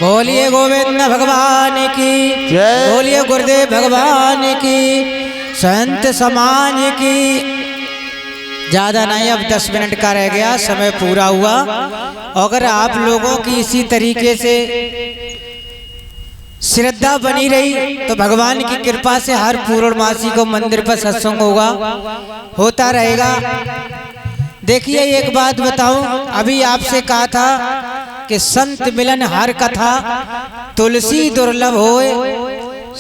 बोलिए गोविंद भगवान की जय। बोलिए गुरुदेव भगवान की संत समाज की। ज़्यादा नहीं, अब 10 मिनट का रह गया, समय पूरा हुआ। अगर आप लोगों की इसी तरीके से श्रद्धा बनी रही तो भगवान की कृपा से हर पूर्णमासी को मंदिर पर सत्संग होता रहेगा। देखिए एक बात बताऊं, अभी आपसे कहा था कि संत मिलन हर कथा, तुलसी दुर्लभ होए,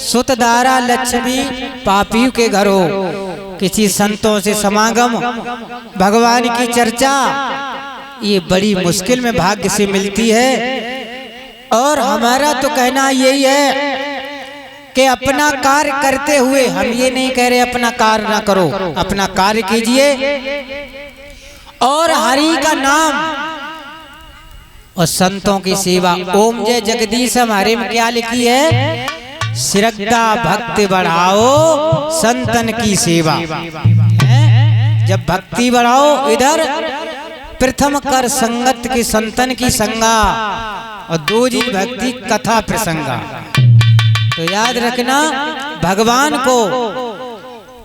सुतदारा लक्ष्मी पापियों के घर हो। किसी संतों से समागम, भगवान की चर्चा, ये बड़ी मुश्किल में भाग्य से मिलती है। और हमारा तो कहना यही है कि अपना कार्य करते हुए, हम ये नहीं कह रहे अपना कार्य ना करो, अपना कार्य कीजिए और हरि का नाम और संतों की सेवा। ओम जय जगदीश हमारे में क्या लिखी है? श्रद्धा भक्ति बढ़ाओ, संतन की सेवा। जब भक्ति बढ़ाओ, इधर प्रथम कर संगत की संतन की संगा और दूजी भक्ति कथा प्रसंगा। तो याद रखना, भगवान को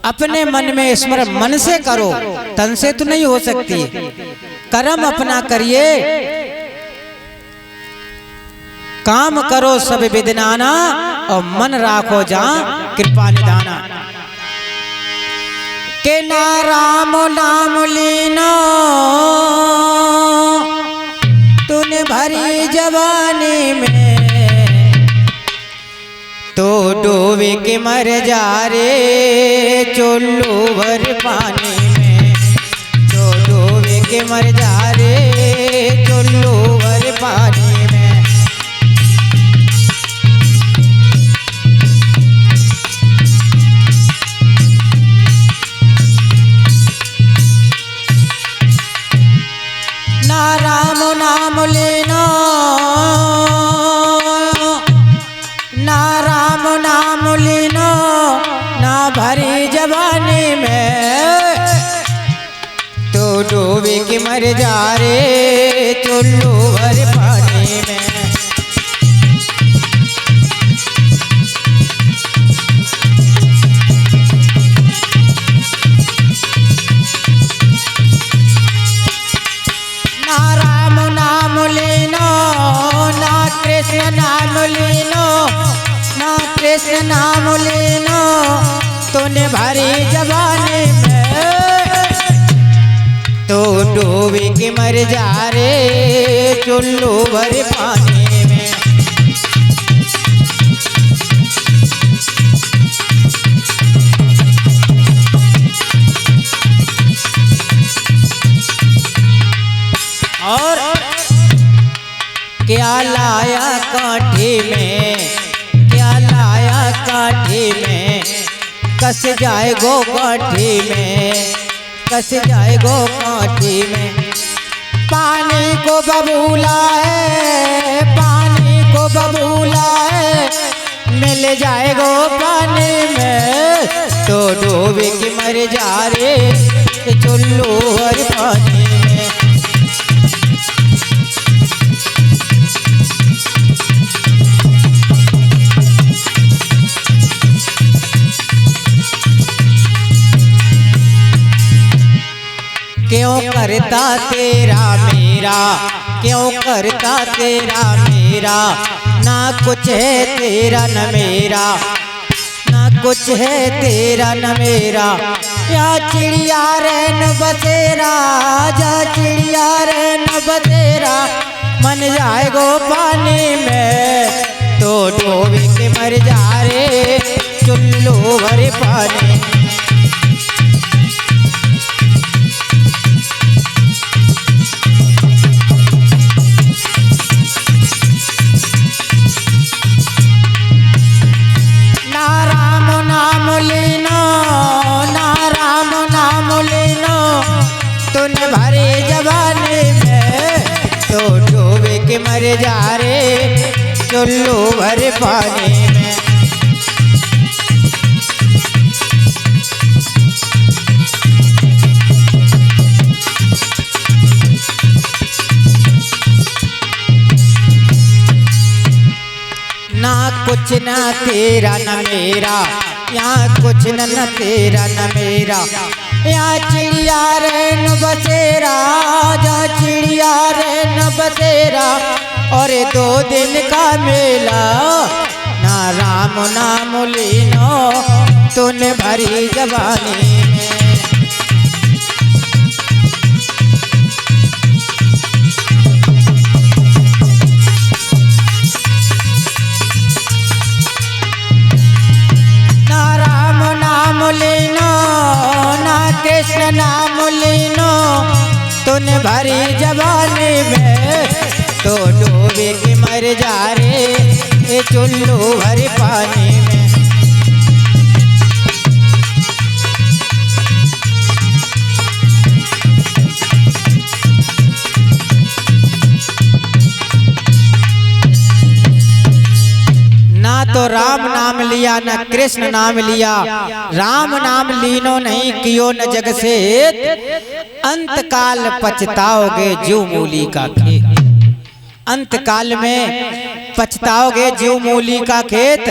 अपने मन में स्मरण मन से करो, तन से तो नहीं हो सकती। कर्म अपना करिए, काम करो सब विदनाना और मन राखो जहाँ कृपा निधाना। के ना राम नाम लीनो तूने भरी जवानी में, तो डूबे के मर जा रे चुल्लू भर पानी में, तो डूबे के मर जा रे चुल्लू भर पानी में। ना राम नाम लेनो, ना राम नाम लेनो, ना भरी जवानी में, तो डूबे के मर जा रे चुल्लू भर पानी में। ना राम नाम लेनो, ना कृष्ण नाम लेनो, ना कृष्ण नाम लेनो, तूने भरी जवानी में, तो डूबे के मर जा रे चुल्लू भर पानी में। और क्या लाया काठी में, क्या लाया काठी में, कस जाए गो काठी में, कस जाए गो काठी में। पानी को बबूला है, पानी को बबूला है, मिल जाए गो पानी में, तो डूबे के मर जा रे चुल्लू भर पानी में। क्यों करता तेरा मेरा, क्यों करता तेरा मेरा, ना कुछ है तेरा न मेरा, ना कुछ है तेरा न मेरा। या चिड़िया रैन बसेरा, जा चिड़िया रैन बसेरा, मन जाए गो पानी में, तो डूबे के मर जा रे चुल्लू भर पानी। ना राम नाम लेनो, ना राम नाम लेनो, तूने भरी जवानी में, तो डूबे के मर जा रे चुल्लू भर पानी में। कुछ न तेरा न मेरा, यहाँ कुछ न तेरा न मेरा। यहाँ चिड़िया रे न बसेरा, जहाँ चिड़िया रे न बसेरा। और 2 दिन का मेला, ना राम नाम लीनो तूने भरी जवानी में। कृष्ण नाम लीनो तूने भरी जवानी में। तो डूबे के मर जा रे ये चुल्लू भरी पानी में। ना तो राम नाम लिया न कृष्ण नाम लिया, राम नाम लीनो नहीं कियो न जग से। अंत काल पछताओगे जीव मूली का खेत, अंत काल में पछताओगे जीव मूली का खेत।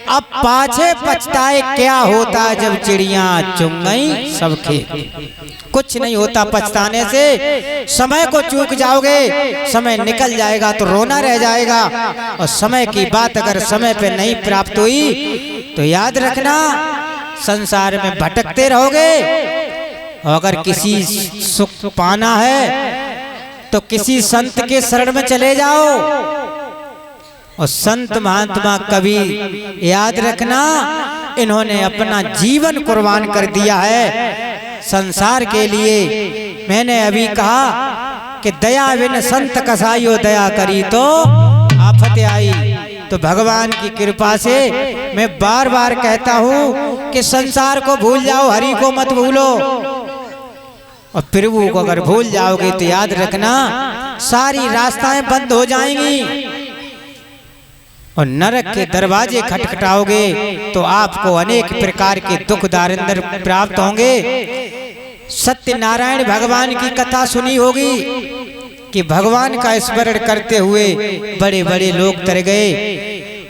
अब पाछे पछताए क्या होता जब चिड़िया चुग गई सब खेत। कुछ नहीं होता पछताने से, समय को चूक जाओगे, समय निकल जाएगा तो रोना रह जाएगा। और समय की बात अगर समय पे नहीं प्राप्त हुई तो याद रखना संसार में भटकते रहोगे। और अगर किसी सुख पाना है तो किसी संत के शरण में चले जाओ। और संत महात्मा कवि याद रखना इन्होंने अपना जीवन कुर्बान कर दिया है संसार के लिए। मैंने अभी कहा कि दया बिन संत कसाईयो दया करी तो आफत आई। तो भगवान की कृपा से मैं बार बार कहता हूँ कि संसार को भूल जाओ, हरि को मत भूलो। और प्रभु को अगर भूल जाओगे तो याद रखना सारी रास्ताएं बंद हो जाएंगी और नरक के दरवाजे खटखटाओगे तो आपको अनेक प्रकार के दुख दारिद्र प्राप्त होंगे। सत्यनारायण भगवान की कथा सुनी होगी कि भगवान का स्मरण करते हुए बड़े बड़े लोग तर गए।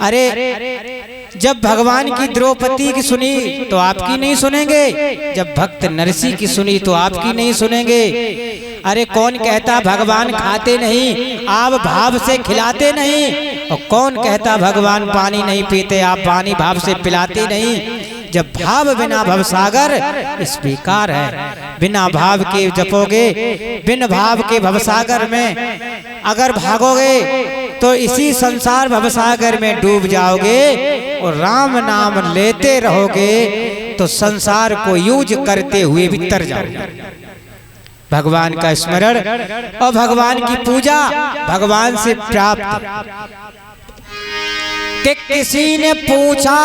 अरे जब भगवान की द्रौपदी की सुनी तो आपकी नहीं सुनेंगे, जब भक्त नरसिंह की सुनी तो आपकी नहीं सुनेंगे। अरे कौन कहता भगवान खाते नहीं, आप भाव से खिलाते नहीं। और कौन कहता भगवान पानी नहीं पीते, आप पानी भाव से पिलाते नहीं। जब भाव बिना भवसागर इस बेकार है। बिना भाव के जपोगे, बिन भाव के भवसागर में अगर भागोगे तो इसी संसार भवसागर में डूब जाओगे। और राम नाम लेते रहोगे तो संसार को यूज करते हुए भी तर जाओगे। भगवान का स्मरण और भगवान की पूजा भगवान से प्राप्त। कि किसी ने पूछा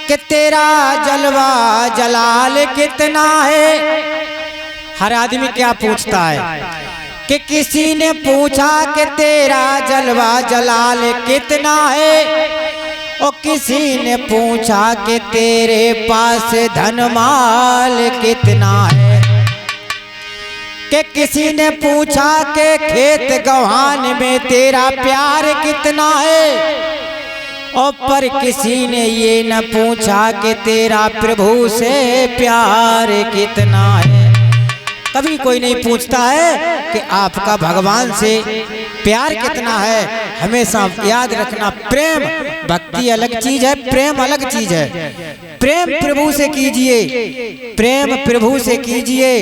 कि तेरा जलवा जलाल कितना है। हर आदमी क्या पूछता है कि किसी ने पूछा कि तेरा जलवा जलाल कितना है। और किसी ने पूछा कि तेरे पास धन माल कितना है। कि किसी ने पूछा कि खेत गवान में तेरा प्यार कितना है। और पर किसी ने ये न पूछा कि तेरा प्रभु से प्यार कितना है। कभी कोई नहीं पूछता है कि आपका भगवान से प्यार कितना है। हमेशा याद रखना प्रेम भक्ति अलग चीज है, प्रेम अलग चीज है। प्रेम प्रभु से कीजिए, प्रेम प्रभु से कीजिए।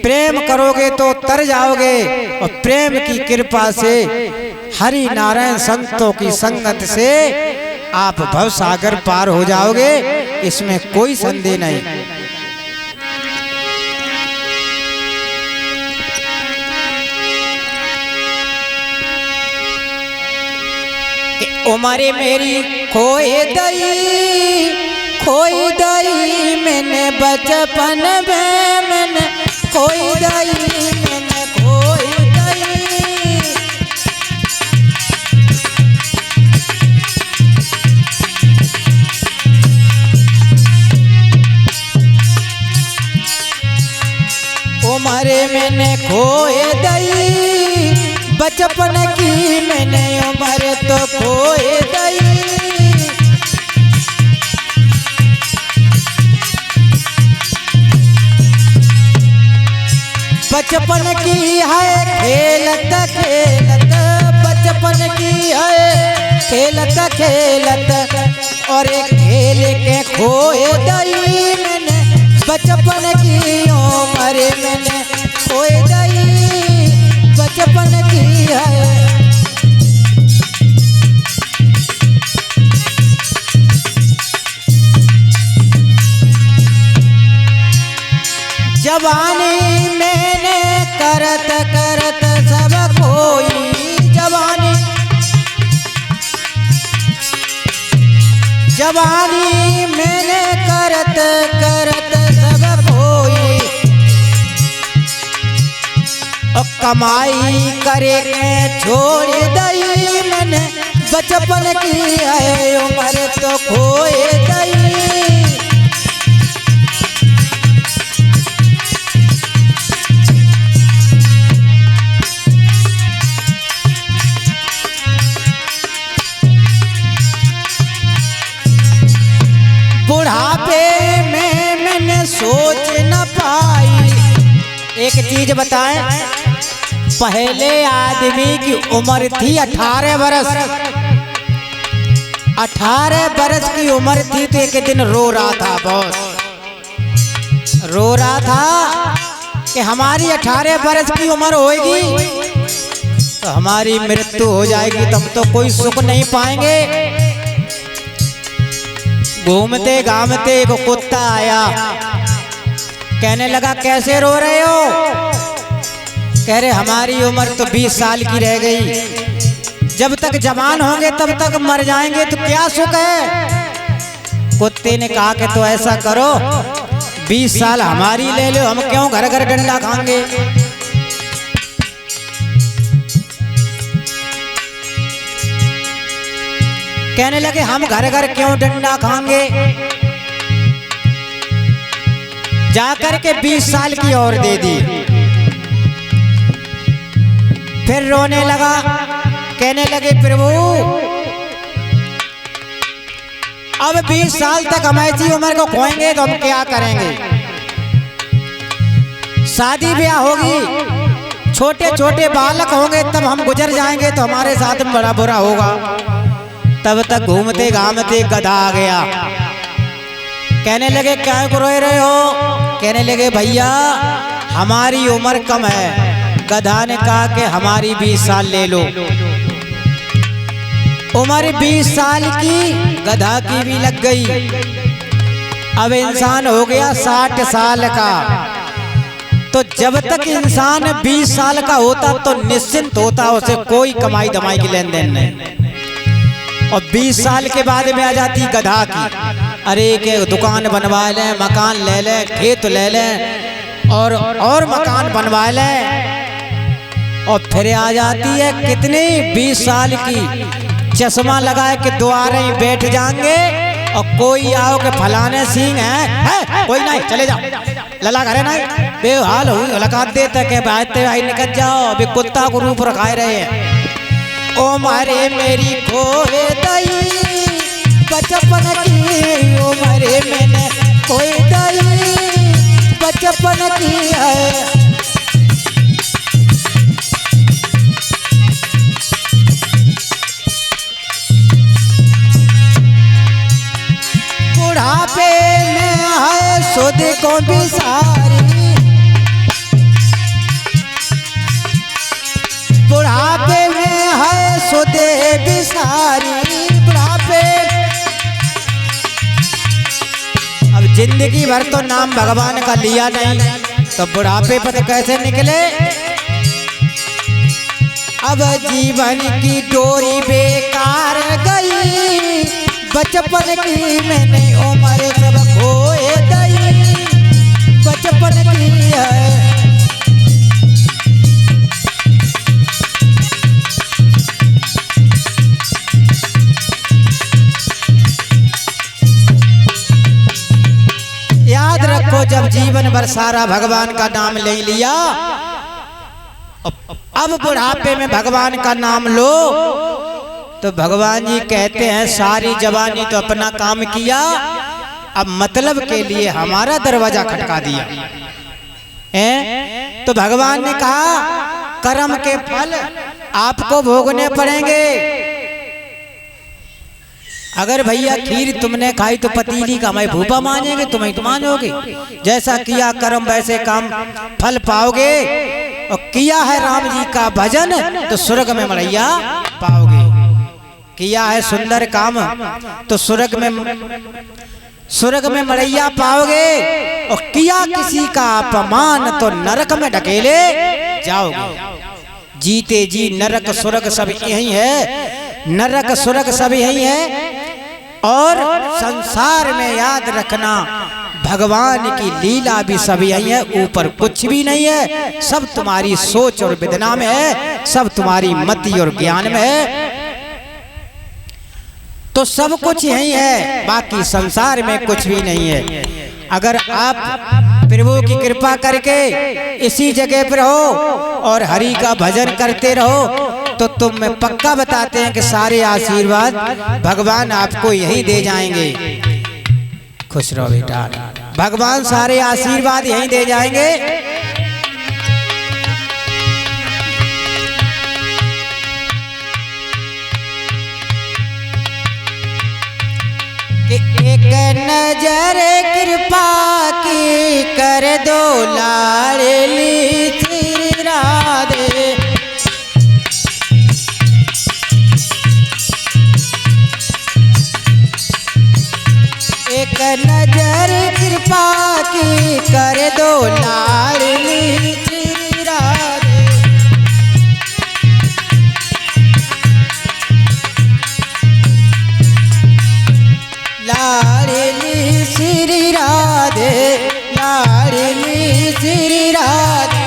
प्रेम करोगे तो तर जाओगे। और प्रेम की कृपा से हरि नारायण संतों की संगत से आप भवसागर पार हो जाओगे, इसमें कोई संदेह नहीं। उमरे मेरी खोए दई मैंने बचपन में, मैंने खोई दई, मैंने खोई दई। उमरे मैंने खोए दई बचपन की मैंने उम्र तो खोए गई। बचपन की है खेलत खेलत, बचपन की है खेलत खेलत, और एक खेल के खोए गई मैंने बचपन की उम्र मैंने खोए गई। बचपन की है जवानी मैंने करत करत सब खोई। जवानी जवानी मैंने करत करत सब खोई। और कमाई करे के छोड़ दई मैंने बचपन की है उम्र तो खोए दई। बुढ़ापे में मैंने सोच न पाई। एक चीज बताएं, पहले आदमी की उम्र थी 18 बरस। 18 बरस की उम्र थी तो एक दिन रो रहा था, बहुत रो रहा था कि हमारी 18 बरस की उम्र होगी तो हमारी मृत्यु हो जाएगी, तो हम तो कोई सुख नहीं पाएंगे। घूमते घामते एक कुत्ता आया, कहने लगा कैसे रो रहे हो? कह रहे हमारी उम्र तो 20 साल की रह गई, जब तक जवान होंगे तब तक मर जाएंगे तो क्या सुख है। कुत्ते ने कहा कि तो ऐसा करो 20 साल हमारी ले लो, हम क्यों घर घर डंडा खाएंगे। कहने लगे हम घर घर क्यों डंडा खाएंगे। जाकर के 20 साल की और दे दी। फिर रोने लगा, कहने लगे प्रभु अब 20 साल तक हम ऐसी उम्र को खोएंगे तो हम क्या करेंगे। शादी ब्याह होगी, छोटे छोटे बालक होंगे, तब हम गुजर जाएंगे तो हमारे साथ में बड़ा बुरा होगा। तब तक घूमते घामते गधा आ गया। कहने लगे क्या को रो रहे हो? कहने लगे भैया हमारी उम्र कम है। गधा ने कहा कि हमारी 20 साल ले लो। उम्र 20 साल की गधा की भी लग गई। अब इंसान हो गया 60 साल का। तो जब तक इंसान 20 साल का होता तो निश्चिंत होता, उसे कोई कमाई धमाई की लेन देन नहीं। और 20 साल के बाद में आ जाती गधा की, अरे के दुकान बनवा लें, मकान ले लें, खेत ले लें और मकान बनवा लें। और फिर आ जाती है कितनी 20 साल की, चश्मा लगाए के द्वारे ही बैठ जाएंगे और कोई आओ के फलाने सिंह है कोई नहीं चले जाओ, लला करे नहीं बेहाल हो लगा देते के बाते भाई निकल जाओ। अभी कुत्ता को रूप रखाए रहे हैं। ओ मारे मेरी खोए दई बचपन की उम्र मैंने खोए दई बचपन की है। बुढ़ापे में है सुध को भी सारी, बुढ़ापे में है सुधे बिसारी। बुढ़ापे अब जिंदगी भर तो नाम भगवान का लिया नहीं, तो बुढ़ापे पर कैसे निकले। अब जीवन की डोरी बेकार गई, बचपन की मैंने उम्र सब खोए गई बचपन की है। याद रखो जब जीवन भर सारा भगवान का नाम ले लिया अब बुढ़ापे में भगवान का नाम लो। तो भगवान जी कहते हैं सारी जवानी तो अपना काम किया, अब मतलब के लिए हमारा दरवाजा खटका दिया है। तो भगवान ने कहा कर्म के फल आपको भोगने पड़ेंगे। अगर भैया खीर तुमने खाई तो पतीली का मैं भूपा मानेंगे, तुम्हें तो मानोगे। जैसा किया कर्म वैसे काम फल पाओगे। और किया है राम जी का भजन तो स्वर्ग में मड़ैया पाओगे। किया है सुंदर काम तो स्वर्ग में मड़ैया पाओगे। और किया किसी का अपमान तो नरक में ढकेले जाओगे। जीते जी नरक स्वर्ग सब यही है, नरक स्वर्ग सब यही है। और संसार में याद रखना भगवान की लीला भी सब यही है, ऊपर कुछ भी नहीं है। सब तुम्हारी सोच और वेदना में है, सब तुम्हारी मति और ज्ञान में है। तो सब कुछ यही है, बाकी संसार में कुछ भी नहीं है। अगर आप प्रभु की कृपा करके इसी जगह पर हो और हरि का भजन करते रहो तो तुम में पक्का बताते हैं कि सारे आशीर्वाद भगवान आपको यही दे जाएंगे। खुश रहो बेटा, भगवान सारे आशीर्वाद यही दे जाएंगे। एक नजर कृपा की कर दो लाडली श्री राधे। एक नजर कृपा की कर दो लाडली श्री राधे। लाडली श्री राधे, लाडली श्री राधे।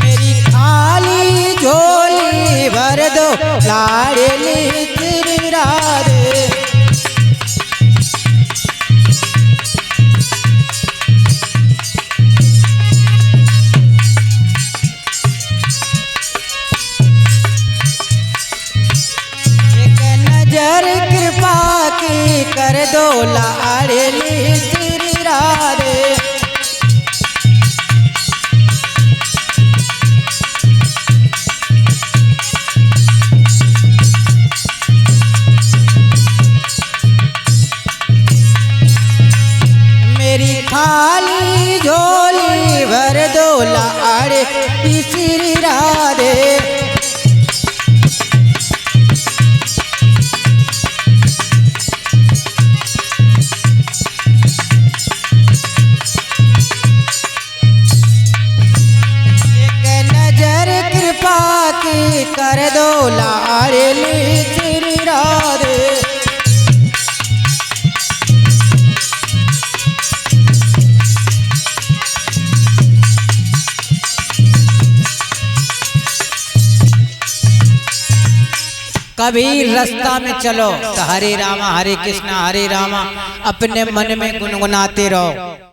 मेरी खाली झोली भर दो लाडली श्री राधे। कृपा की कर दो लाडली श्री राधे। मेरी खाली झोली भर दो लाडली श्री राधे। कर दो लाडली श्री राधे। कभी रास्ता में चलो तो हरे रामा हरे कृष्णा हरे रामा अपने मन में गुनगुनाते रहो।